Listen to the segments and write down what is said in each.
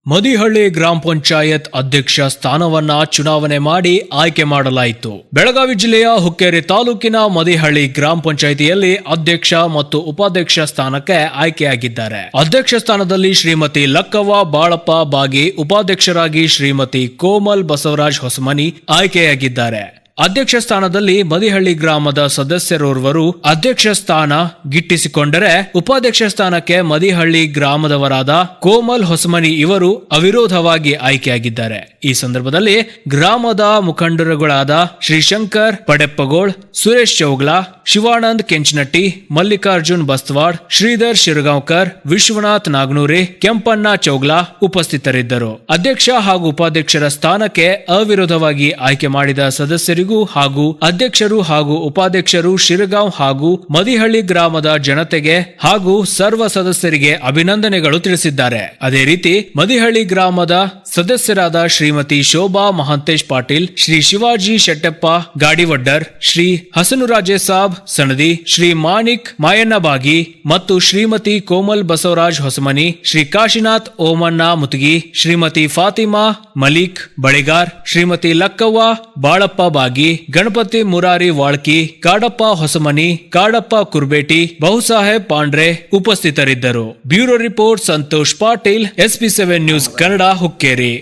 ಮದಿಹಳ್ಳಿ ಗ್ರಾಮ ಪಂಚಾಯತ್ ಅಧ್ಯಕ್ಷ ಸ್ಥಾನವನ್ನ ಚುನಾವಣೆ ಮಾಡಿ ಆಯ್ಕೆ ಮಾಡಲಾಯಿತು. ಬೆಳಗಾವಿ ಜಿಲ್ಲೆಯ ಹುಕ್ಕೇರಿ ತಾಲೂಕಿನ ಮದಿಹಳ್ಳಿ ಗ್ರಾಮ ಪಂಚಾಯಿತಿಯಲ್ಲಿ ಅಧ್ಯಕ್ಷ ಮತ್ತು ಉಪಾಧ್ಯಕ್ಷ ಸ್ಥಾನಕ್ಕೆ ಆಯ್ಕೆಯಾಗಿದ್ದಾರೆ. ಅಧ್ಯಕ್ಷ ಸ್ಥಾನದಲ್ಲಿ ಶ್ರೀಮತಿ ಲಕ್ಕವ್ವ ಬಾಳಪ್ಪ ಬಾಗಿ, ಉಪಾಧ್ಯಕ್ಷರಾಗಿ ಶ್ರೀಮತಿ ಕೋಮಲ್ ಬಸವರಾಜ್ ಹೊಸಮನಿ ಆಯ್ಕೆಯಾಗಿದ್ದಾರೆ. ಅಧ್ಯಕ್ಷ ಸ್ಥಾನದಲ್ಲಿ ಮದಿಹಳ್ಳಿ ಗ್ರಾಮದ ಸದಸ್ಯರೋರ್ವರು ಅಧ್ಯಕ್ಷ ಸ್ಥಾನ ಗಿಟ್ಟಿಸಿಕೊಂಡರೆ, ಉಪಾಧ್ಯಕ್ಷ ಸ್ಥಾನಕ್ಕೆ ಮದಿಹಳ್ಳಿ ಗ್ರಾಮದವರಾದ ಕೋಮಲ್ ಹೊಸಮನಿ ಇವರು ಅವಿರೋಧವಾಗಿ ಆಯ್ಕೆಯಾಗಿದ್ದಾರೆ. ಈ ಸಂದರ್ಭದಲ್ಲಿ ಗ್ರಾಮದ ಮುಖಂಡರುಗಳಾದ ಶ್ರೀಶಂಕರ್ ಪಡೆಪ್ಪಗೋಳ್, ಸುರೇಶ್ ಚೌಗ್ಲಾ, ಶಿವಾನಂದ್ ಕೆಂಚನಟ್ಟಿ, ಮಲ್ಲಿಕಾರ್ಜುನ್ ಬಸ್ತವಾಡ್, ಶ್ರೀಧರ್ ಶಿರಗಾಂವ್ಕರ್, ವಿಶ್ವನಾಥ್ ನಾಗನೂರಿ, ಕೆಂಪಣ್ಣ ಚೌಗ್ಲಾ ಉಪಸ್ಥಿತರಿದ್ದರು. ಅಧ್ಯಕ್ಷ ಹಾಗೂ ಉಪಾಧ್ಯಕ್ಷರ ಸ್ಥಾನಕ್ಕೆ ಅವಿರೋಧವಾಗಿ ಆಯ್ಕೆ ಮಾಡಿದ ಸದಸ್ಯರಿಗೂ ಹಾಗೂ ಅಧ್ಯಕ್ಷರು ಹಾಗೂ ಉಪಾಧ್ಯಕ್ಷರು ಶಿರಗಾಂವ್ ಹಾಗೂ ಮದಿಹಳ್ಳಿ ಗ್ರಾಮದ ಜನತೆಗೆ ಹಾಗೂ ಸರ್ವ ಸದಸ್ಯರಿಗೆ ಅಭಿನಂದನೆಗಳು ತಿಳಿಸಿದ್ದಾರೆ. ಅದೇ ರೀತಿ ಮದಿಹಳ್ಳಿ ಗ್ರಾಮದ ಸದಸ್ಯರಾದ ಶ್ರೀಮತಿ ಶೋಭಾ ಮಹಾಂತೇಶ್ ಪಾಟೀಲ್, ಶ್ರೀ ಶಿವಾಜಿ ಶೆಟ್ಟಪ್ಪ ಗಾಡಿವಡ್ಡರ್, ಶ್ರೀ ಹಸನುರಾಜೆ ಸಾಬ್ ಸಣದಿ, ಶ್ರೀ ಮಾಣಿಕ್ ಮಾಯಣ್ಣಬಾಗಿ ಮತ್ತು ಶ್ರೀಮತಿ ಕೋಮಲ್ ಬಸವರಾಜ್ ಹೊಸಮನಿ, ಶ್ರೀ ಕಾಶಿನಾಥ್ ಓಮಣ್ಣ ಮುತಗಿ, ಶ್ರೀಮತಿ ಫಾತಿಮಾ ಮಲಿಕ್ ಬಳಿಗಾರ್, ಶ್ರೀಮತಿ ಲಕ್ಕವ್ವ ಬಾಳಪ್ಪ ಬಾಗಿ, ಗಣಪತಿ ಮುರಾರಿ ವಾಳ್ಕಿ, ಕಾಡಪ್ಪ ಹೊಸಮನಿ, ಕಾಡಪ್ಪ ಕುರ್ಬೇಟಿ, ಬಹುಸಾಹೇಬ್ ಪಾಂಡ್ರೆ ಉಪಸ್ಥಿತರಿದ್ದರು. Bureau report Santosh Patil, SP7 news Kannada, Hukkeri.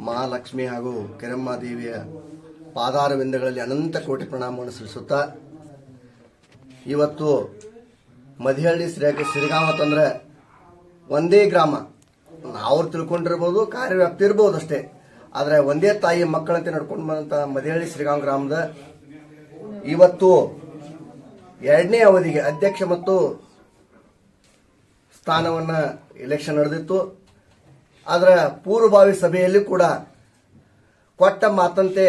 Mahalakshmi ಹಾಗೂ ಕೆರಮ್ಮ ದೇವಿಯ ಪಾದಾರವಿಂದಗಳಲ್ಲಿ ಅನಂತ ಕೋಟಿ ಪ್ರಣಾಮವನ್ನು ಸಲ್ಲಿಸುತ್ತಾ, ಇವತ್ತು ಮದಿಹಳ್ಳಿ ಸಿರಿಗಾಂವ ಅಂತಂದ್ರೆ ಒಂದೇ ಗ್ರಾಮ, ಅವ್ರು ತಿಳ್ಕೊಂಡಿರ್ಬೋದು, ಕಾರ್ಯವ್ಯಾಪ್ತಿ ಇರ್ಬೋದು ಅಷ್ಟೇ, ಆದರೆ ಒಂದೇ ತಾಯಿ ಮಕ್ಕಳಂತೆ ನಡ್ಕೊಂಡು ಬಂದಂತ ಮದಿಹಳ್ಳಿ ಶ್ರೀಗಾಂವ್ ಗ್ರಾಮದ ಇವತ್ತು ಎರಡನೇ ಅವಧಿಗೆ ಅಧ್ಯಕ್ಷ ಮತ್ತು ಸ್ಥಾನವನ್ನ ಎಲೆಕ್ಷನ್ ನಡೆದಿತ್ತು. ಅದರ ಪೂರ್ವಭಾವಿ ಸಭೆಯಲ್ಲಿ ಕೂಡ ಕೊಟ್ಟ ಮಾತಂತೆ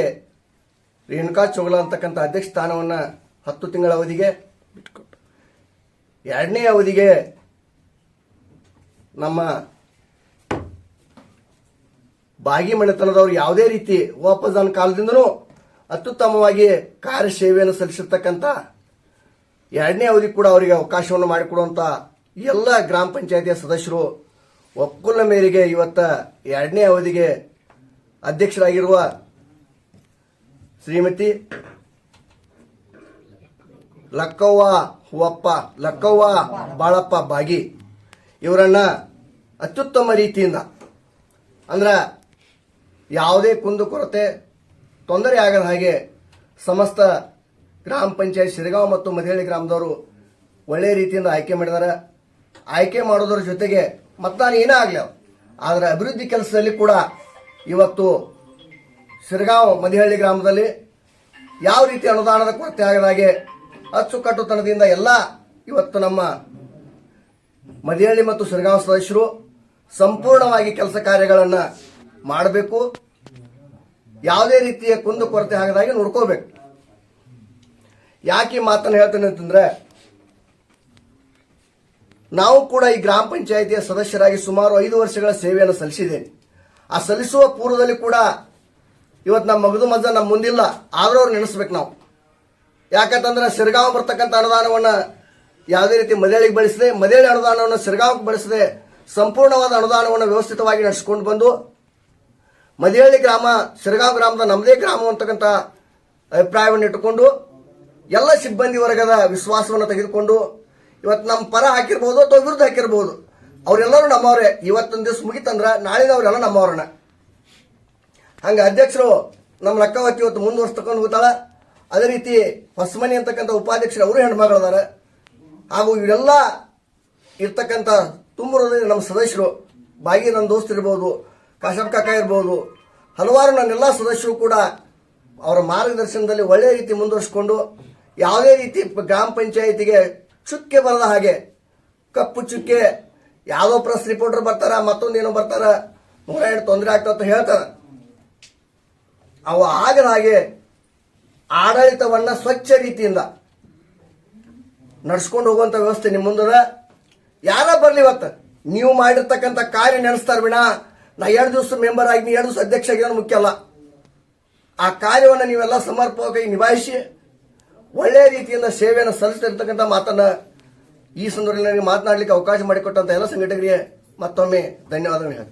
ರೇಣುಕಾ ಚೋಗ್ಲಾ ಅಂತಕ್ಕಂಥ ಅಧ್ಯಕ್ಷ ಸ್ಥಾನವನ್ನ 10 ತಿಂಗಳ ಅವಧಿಗೆ ಬಿಟ್ಕೊಟ್ಟು ಎರಡನೇ ಅವಧಿಗೆ ನಮ್ಮ ಬಾಗಿ ಮನೆತನದವರು ಯಾವುದೇ ರೀತಿ ವಾಪಸ್ದಾನ ಕಾಲದಿಂದನೂ ಅತ್ಯುತ್ತಮವಾಗಿ ಕಾರ್ಯಸೇವೆಯನ್ನು ಸಲ್ಲಿಸಿರ್ತಕ್ಕಂಥ ಎರಡನೇ ಅವಧಿ ಕೂಡ ಅವರಿಗೆ ಅವಕಾಶವನ್ನು ಮಾಡಿಕೊಡುವಂತ ಎಲ್ಲ ಗ್ರಾಮ ಪಂಚಾಯತಿಯ ಸದಸ್ಯರು ಒಕ್ಕೂಲ ಮೇರೆಗೆ ಇವತ್ತ ಎರಡನೇ ಅವಧಿಗೆ ಅಧ್ಯಕ್ಷರಾಗಿರುವ ಶ್ರೀಮತಿ ಲಕ್ಕವ್ವ ಬಾಳಪ್ಪ ಬಾಗಿ ಇವರನ್ನ ಅತ್ಯುತ್ತಮ ರೀತಿಯಿಂದ, ಅಂದ್ರೆ ಯಾವುದೇ ಕುಂದುಕೊರತೆ ತೊಂದರೆ ಆಗದ ಹಾಗೆ ಸಮಸ್ತ ಗ್ರಾಮ ಪಂಚಾಯತ್ ಶಿರಗಾಂವ್ ಮತ್ತು ಮದಿಹಳ್ಳಿ ಗ್ರಾಮದವರು ಒಳ್ಳೆಯ ರೀತಿಯಿಂದ ಆಯ್ಕೆ ಮಾಡಿದ್ದಾರೆ. ಆಯ್ಕೆ ಮಾಡೋದ್ರ ಜೊತೆಗೆ ಮತದಾನ ಏನೇ ಆಗಲಿ, ಆದರೆ ಅಭಿವೃದ್ಧಿ ಕೆಲಸದಲ್ಲಿ ಕೂಡ ಇವತ್ತು ಶಿರಗಾಂವ್ ಮದಿಹಳ್ಳಿ ಗ್ರಾಮದಲ್ಲಿ ಯಾವ ರೀತಿ ಅನುದಾನದ ಕೊರತೆ ಆಗದ ಹಾಗೆ ಅಚ್ಚುಕಟ್ಟುತನದಿಂದ ಎಲ್ಲ ಇವತ್ತು ನಮ್ಮ ಮದಿಹಳ್ಳಿ ಮತ್ತು ಶಿರಗಾಂವ್ ಸದಸ್ಯರು ಸಂಪೂರ್ಣವಾಗಿ ಕೆಲಸ ಕಾರ್ಯಗಳನ್ನು ಮಾಡಬೇಕು. ಯಾವುದೇ ರೀತಿಯ ಕುಂದುಕೊರತೆ ಆಗದಾಗಿ ನೋಡ್ಕೋಬೇಕು. ಯಾಕೆ ಈ ಮಾತನ್ನು ಹೇಳ್ತೇನೆ ಅಂತಂದ್ರೆ, ನಾವು ಕೂಡ ಈ ಗ್ರಾಮ ಪಂಚಾಯಿತಿಯ ಸದಸ್ಯರಾಗಿ ಸುಮಾರು 5 ವರ್ಷಗಳ ಸೇವೆಯನ್ನು ಸಲ್ಲಿಸಿದ್ದೇನೆ. ಆ ಸಲ್ಲಿಸುವ ಪೂರ್ವದಲ್ಲಿ ಕೂಡ ಇವತ್ತು ನಮ್ಮ ಮಗದು ಮಜ್ಜ ನಮ್ಮ ಮುಂದಿಲ್ಲ, ಆದ್ರೂ ಅವ್ರು ನೆನೆಸ್ಬೇಕು ನಾವು. ಯಾಕಂತಂದ್ರೆ ಶಿರಗಾಂವ್ ಬರ್ತಕ್ಕಂಥ ಅನುದಾನವನ್ನ ಯಾವುದೇ ರೀತಿ ಮದಿಹಳ್ಳಿಗೆ ಬಳಸದೆ, ಮದಿಹಳ್ಳಿ ಅನುದಾನವನ್ನು ಶಿರಗಾಂವ್ಗೆ ಬಳಸದೆ ಸಂಪೂರ್ಣವಾದ ಅನುದಾನವನ್ನು ವ್ಯವಸ್ಥಿತವಾಗಿ ನಡೆಸಿಕೊಂಡು ಬಂದು ಮದಿಹಳ್ಳಿ ಗ್ರಾಮ ಶಿರಗಾಂವ್ ಗ್ರಾಮದ ನಮ್ಮದೇ ಗ್ರಾಮ ಅಂತಕ್ಕಂಥ ಅಭಿಪ್ರಾಯವನ್ನು ಇಟ್ಟುಕೊಂಡು ಎಲ್ಲ ಸಿಬ್ಬಂದಿ ವರ್ಗದ ವಿಶ್ವಾಸವನ್ನು ತೆಗೆದುಕೊಂಡು ಇವತ್ತು ನಮ್ಮ ಪರ ಹಾಕಿರ್ಬೋದು ಅಥವಾ ವಿರುದ್ಧ ಹಾಕಿರ್ಬೋದು, ಅವರೆಲ್ಲರೂ ನಮ್ಮವರೇ. ಇವತ್ತೊಂದು ದಿವಸ ಮುಗಿತಂದ್ರ ನಾಳಿನ ಅವರೆಲ್ಲ ನಮ್ಮವ್ರನ್ನ. ಹಂಗೆ ಅಧ್ಯಕ್ಷರು ನಮ್ಮ ಲಕ್ಕವತಿ ಇವತ್ತು ಮುಂದುವರ್ಸ್ತಕೊಂಡು ಹೋಗ್ತಾಳ. ಅದೇ ರೀತಿ ಹೊಸಮನಿ ಅಂತಕ್ಕಂಥ ಉಪಾಧ್ಯಕ್ಷರು ಅವರು ಹೆಣ್ಮಗಳದಾರೆ. ಹಾಗೂ ಇವರೆಲ್ಲ ಇರ್ತಕ್ಕಂಥ ತುಂಬುರೋದ್ರಿಂದ ನಮ್ಮ ಸದಸ್ಯರು ಬಾಗಿ ನನ್ನ ದೋಸ್ತರಿರ್ಬೋದು, ಕಾಶಪ್ ಕಾಕ ಇರ್ಬೋದು, ಹಲವಾರು ನನ್ನೆಲ್ಲ ಸದಸ್ಯರು ಕೂಡ ಅವರ ಮಾರ್ಗದರ್ಶನದಲ್ಲಿ ಒಳ್ಳೆಯ ರೀತಿ ಮುಂದುವರಿಸಿಕೊಂಡು ಯಾವುದೇ ರೀತಿ ಗ್ರಾಮ ಪಂಚಾಯಿತಿಗೆ ಚುಕ್ಕೆ ಬರದ ಹಾಗೆ, ಕಪ್ಪು ಚುಕ್ಕೆ ಯಾವುದೋ ಪ್ರೆಸ್ ರಿಪೋರ್ಟರ್ ಬರ್ತಾರ, ಮತ್ತೊಂದೇನೋ ಬರ್ತಾರ, 102 ತೊಂದರೆ ಆಗ್ತಾವ ಹೇಳ್ತಾರ, ಅವು ಆಗದ ಹಾಗೆ ಆಡಳಿತವನ್ನ ಸ್ವಚ್ಛ ರೀತಿಯಿಂದ ನಡ್ಸ್ಕೊಂಡು ಹೋಗುವಂತ ವ್ಯವಸ್ಥೆ ನಿಮ್ಮ ಮುಂದದ. ಯಾರ ಬರ್ಲಿ ಇವತ್ತು ನೀವು ಮಾಡಿರ್ತಕ್ಕಂಥ ಕಾರ್ಯ ನೆನೆಸ್ತಾರ ಬಿಡ, ನಾ 2 ದಿವಸ ಮೆಂಬರ್ ಆಗಿ 2 ದಿವಸ ಅಧ್ಯಕ್ಷ ಆಗಿರೋದು ಮುಖ್ಯ ಅಲ್ಲ. ಆ ಕಾರ್ಯವನ್ನು ನೀವೆಲ್ಲ ಸಮರ್ಪಕವಾಗಿ ನಿಭಾಯಿಸಿ ಒಳ್ಳೆಯ ರೀತಿಯಿಂದ ಸೇವೆಯನ್ನು ಸಲ್ಲಿಸ್ತಿರ್ತಕ್ಕಂಥ ಮಾತನ್ನ ಈ ಸಂದರ್ಭದಲ್ಲಿ ನನಗೆ ಮಾತನಾಡಲಿಕ್ಕೆ ಅವಕಾಶ ಮಾಡಿಕೊಟ್ಟಂತ ಎಲ್ಲ ಸಂಘಟಕರಿಗೆ ಮತ್ತೊಮ್ಮೆ ಧನ್ಯವಾದಗಳು.